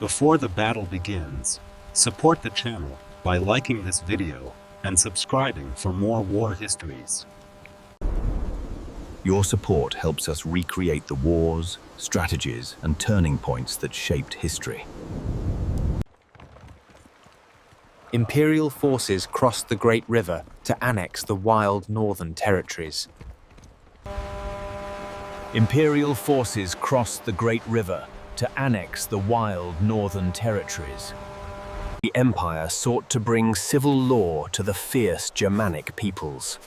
Before the battle begins, support the channel by liking this video and subscribing for more war histories. Your support helps us recreate the wars, strategies, and turning points that shaped history. Imperial forces crossed the Great River to annex the wild northern territories. Imperial forces crossed the Great River to annex the wild northern territories. The Empire sought to bring civil law to the fierce Germanic peoples.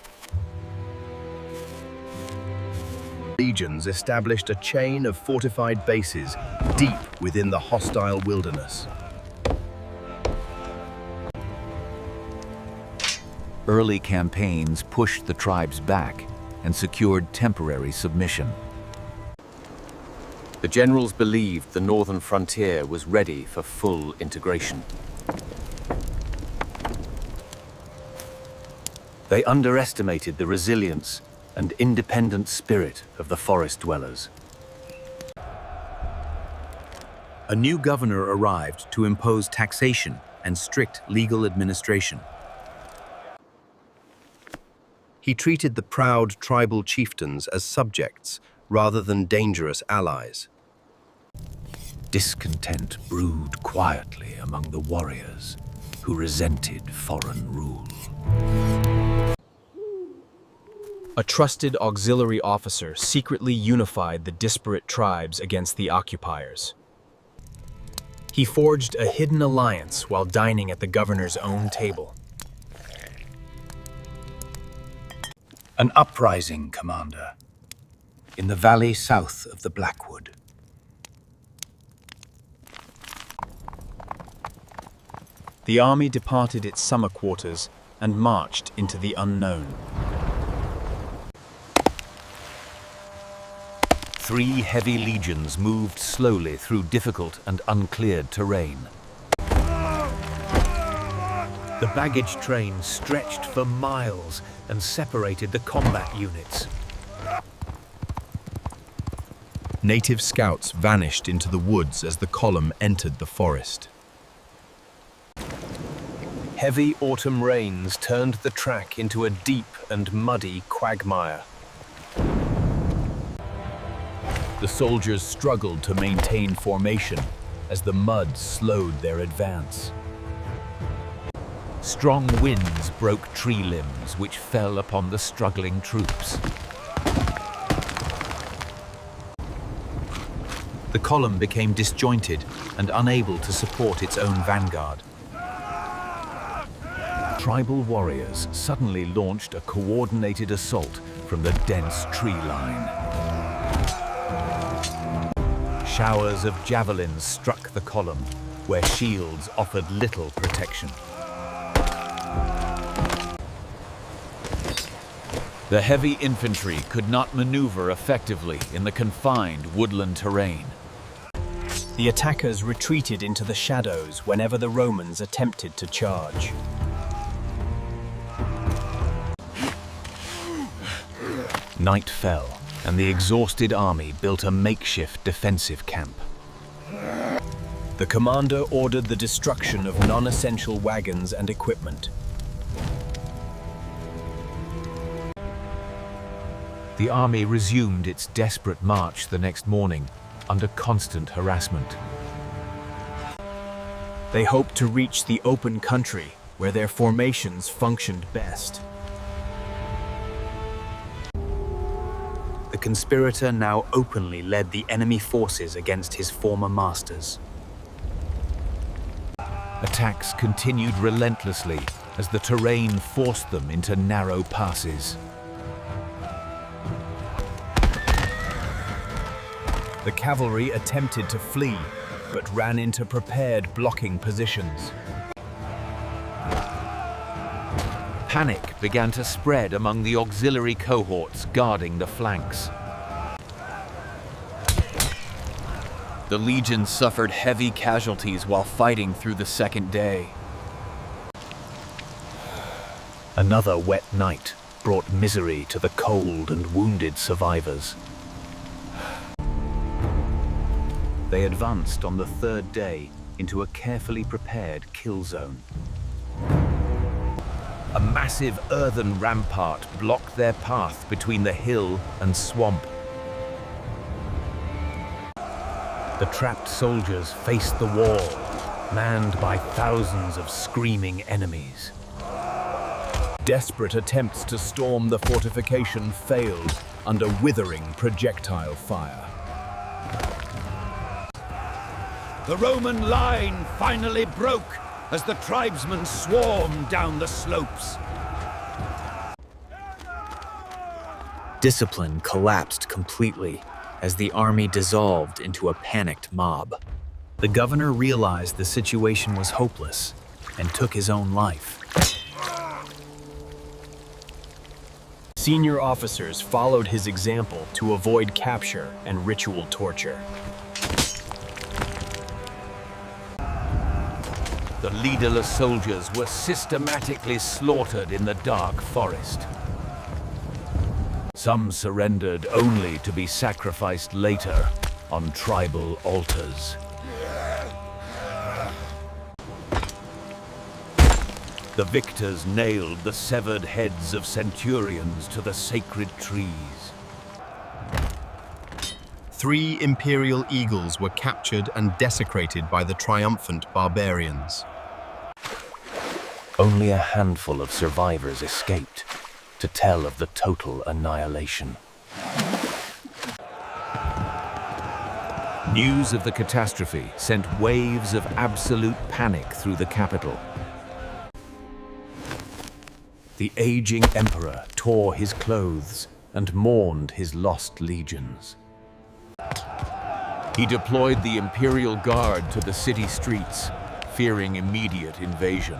Legions established a chain of fortified bases deep within the hostile wilderness. Early campaigns pushed the tribes back and secured temporary submission. The generals believed the northern frontier was ready for full integration. They underestimated the resilience and independent spirit of the forest dwellers. A new governor arrived to impose taxation and strict legal administration. He treated the proud tribal chieftains as subjects rather than dangerous allies. Discontent brewed quietly among the warriors who resented foreign rule. A trusted auxiliary officer secretly unified the disparate tribes against the occupiers. He forged a hidden alliance while dining at the governor's own table. An uprising, Commander, in the valley south of the Blackwood. The army departed its summer quarters and marched into the unknown. 3 heavy legions moved slowly through difficult and uncleared terrain. The baggage train stretched for miles and separated the combat units. Native scouts vanished into the woods as the column entered the forest. Heavy autumn rains turned the track into a deep and muddy quagmire. The soldiers struggled to maintain formation as the mud slowed their advance. Strong winds broke tree limbs which fell upon the struggling troops. The column became disjointed and unable to support its own vanguard. Tribal warriors suddenly launched a coordinated assault from the dense tree line. Showers of javelins struck the column, where shields offered little protection. The heavy infantry could not maneuver effectively in the confined woodland terrain. The attackers retreated into the shadows whenever the Romans attempted to charge. Night fell, and the exhausted army built a makeshift defensive camp. The commander ordered the destruction of non-essential wagons and equipment. The army resumed its desperate march the next morning, under constant harassment. They hoped to reach the open country, where their formations functioned best. The conspirator now openly led the enemy forces against his former masters. Attacks continued relentlessly as the terrain forced them into narrow passes. The cavalry attempted to flee, but ran into prepared blocking positions. Panic began to spread among the auxiliary cohorts guarding the flanks. The legions suffered heavy casualties while fighting through the second day. Another wet night brought misery to the cold and wounded survivors. They advanced on the 3rd day into a carefully prepared kill zone. A massive earthen rampart blocked their path between the hill and swamp. The trapped soldiers faced the wall, manned by thousands of screaming enemies. Desperate attempts to storm the fortification failed under withering projectile fire. The Roman line finally broke as the tribesmen swarmed down the slopes. Discipline collapsed completely as the army dissolved into a panicked mob. The governor realized the situation was hopeless and took his own life. Senior officers followed his example to avoid capture and ritual torture. The leaderless soldiers were systematically slaughtered in the dark forest. Some surrendered only to be sacrificed later on tribal altars. The victors nailed the severed heads of centurions to the sacred trees. 3 imperial eagles were captured and desecrated by the triumphant barbarians. Only a handful of survivors escaped to tell of the total annihilation. News of the catastrophe sent waves of absolute panic through the capital. The aging emperor tore his clothes and mourned his lost legions. He deployed the Imperial Guard to the city streets, fearing immediate invasion.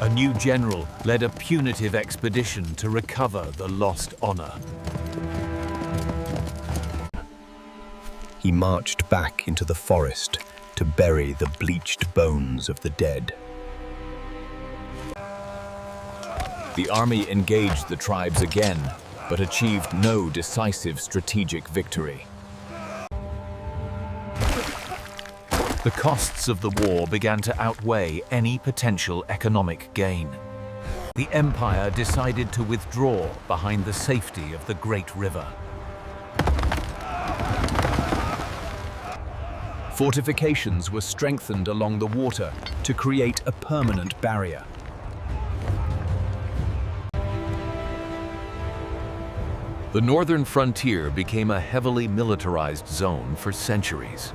A new general led a punitive expedition to recover the lost honor. He marched back into the forest to bury the bleached bones of the dead. The army engaged the tribes again, but achieved no decisive strategic victory. The costs of the war began to outweigh any potential economic gain. The empire decided to withdraw behind the safety of the Great River. Fortifications were strengthened along the water to create a permanent barrier. The northern frontier became a heavily militarized zone for centuries.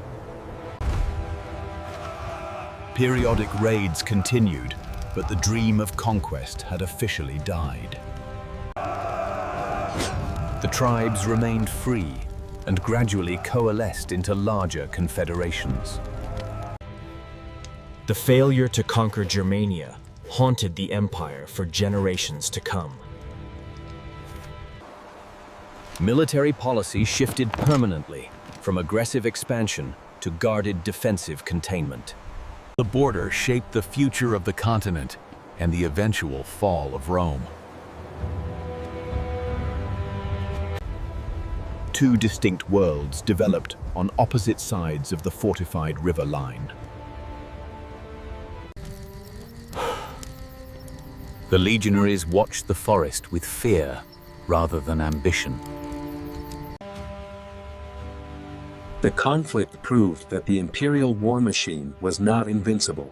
Periodic raids continued, but the dream of conquest had officially died. The tribes remained free and gradually coalesced into larger confederations. The failure to conquer Germania haunted the empire for generations to come. Military policy shifted permanently from aggressive expansion to guarded defensive containment. The border shaped the future of the continent and the eventual fall of Rome. Two distinct worlds developed on opposite sides of the fortified river line. The legionaries watched the forest with fear rather than ambition. The conflict proved that the imperial war machine was not invincible.